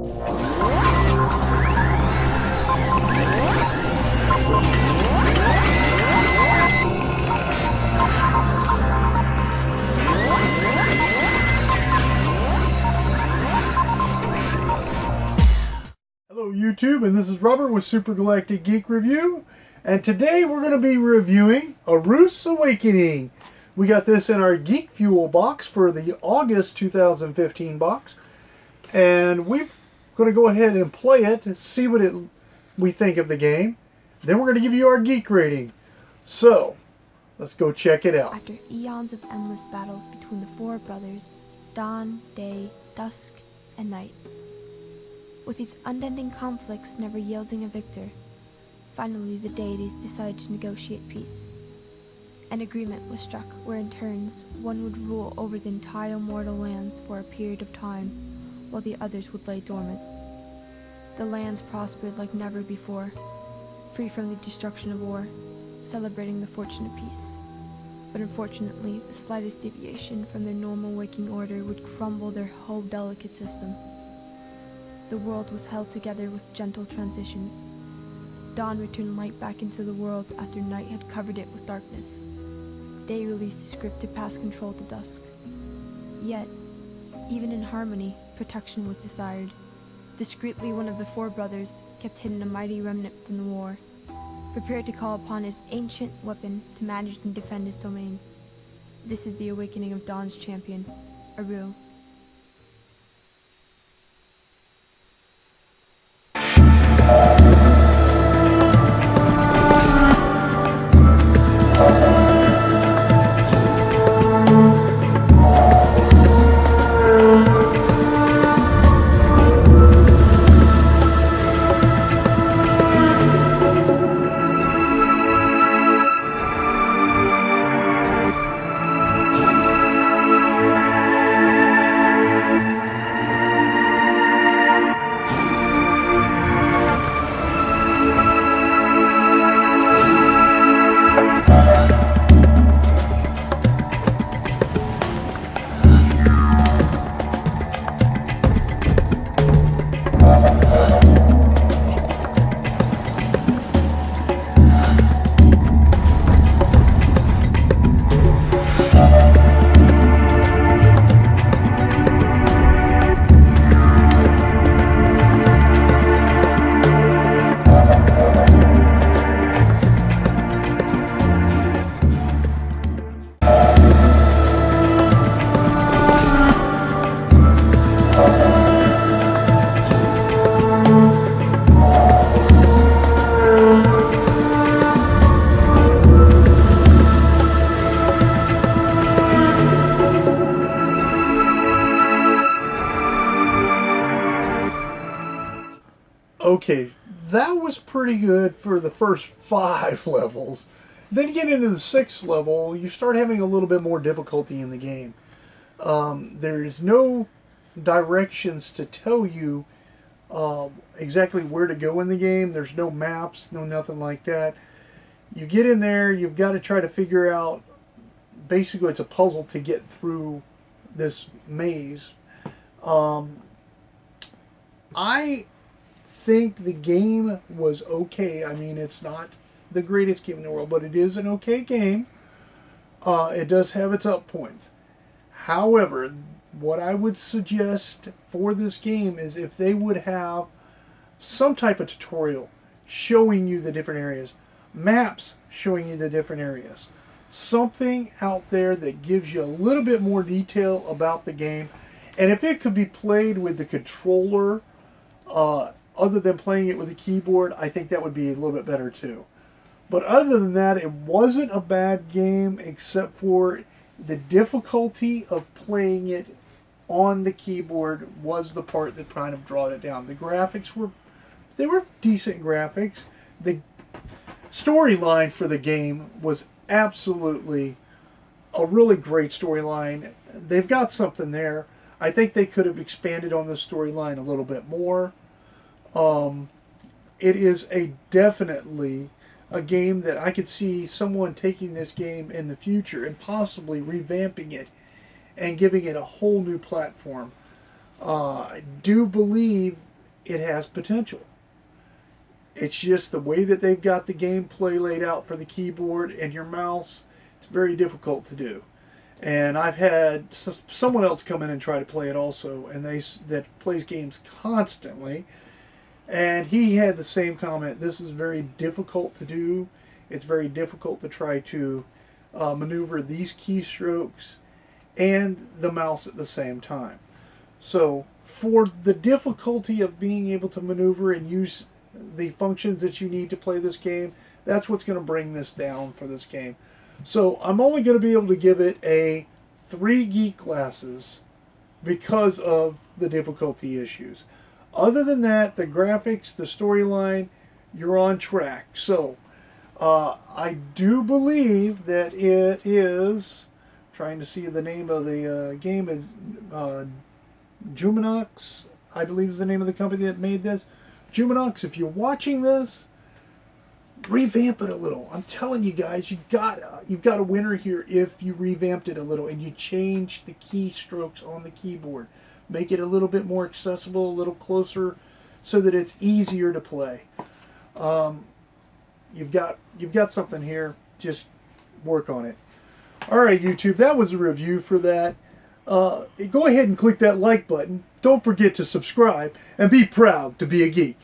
Hello YouTube, and this is Robert with Super Galactic Geek Review, and today we're going to be reviewing Aaru's Awakening. We got this in our Geek Fuel box for the August 2015 box, and we're going to go ahead and play it, see what we think of the game. Then we're going to give you our geek rating. So, let's go check it out. After eons of endless battles between the four brothers, dawn, day, dusk, and night, with these unending conflicts never yielding a victor, finally the deities decided to negotiate peace. An agreement was struck where in turns one would rule over the entire mortal lands for a period of time, while the others would lay dormant. The lands prospered like never before, free from the destruction of war, celebrating the fortune of peace. But unfortunately, the slightest deviation from their normal waking order would crumble their whole delicate system. The world was held together with gentle transitions. Dawn returned light back into the world after night had covered it with darkness. Day released the script to pass control to dusk. Yet, even in harmony, protection was desired. Discreetly, one of the four brothers kept hidden a mighty remnant from the war, prepared to call upon his ancient weapon to manage and defend his domain. This is the awakening of Dawn's champion, Aaru. Okay, that was pretty good for the first 5 levels. Then you get into the 6th level, you start having a little bit more difficulty in the game. There's no directions to tell you exactly where to go in the game. There's no maps, no nothing like that. You get in there, you've got to try to figure out, basically it's a puzzle to get through this maze. I think the game was okay. I mean, it's not the greatest game in the world, but it is an okay game. It does have its up points. However, what I would suggest for this game is if they would have some type of tutorial showing you the different areas, maps showing you the different areas, something out there that gives you a little bit more detail about the game. And if it could be played with the controller, other than playing it with a keyboard, I think that would be a little bit better too. But other than that, it wasn't a bad game, except for the difficulty of playing it on the keyboard was the part that kind of brought it down. The graphics were decent graphics. The storyline for the game was absolutely a really great storyline. They've got something there. I think they could have expanded on the storyline a little bit more. It is definitely a game that I could see someone taking this game in the future and possibly revamping it and giving it a whole new platform. I do believe it has potential. It's just the way that they've got the gameplay laid out for the keyboard and your mouse. It's very difficult to do. And I've had someone else come in and try to play it also, and that plays games constantly. And he had the same comment. This is very difficult to do. It's very difficult to try to maneuver these keystrokes and the mouse at the same time. So for the difficulty of being able to maneuver and use the functions that you need to play this game, that's what's going to bring this down for this game. So I'm only going to be able to give it a 3 Geek glasses because of the difficulty issues. Other than that, the graphics, the storyline, you're on track. So I do believe that it is, trying to see the name of the game, Juminox, I believe is the name of the company that made this. Juminox, if you're watching this, revamp it a little. I'm telling you guys, you've got a winner here if you revamped it a little and you change the keystrokes on the keyboard. Make it a little bit more accessible, a little closer, so that it's easier to play. You've got something here. Just work on it. All right, YouTube, that was a review for that. Go ahead and click that like button. Don't forget to subscribe and be proud to be a geek.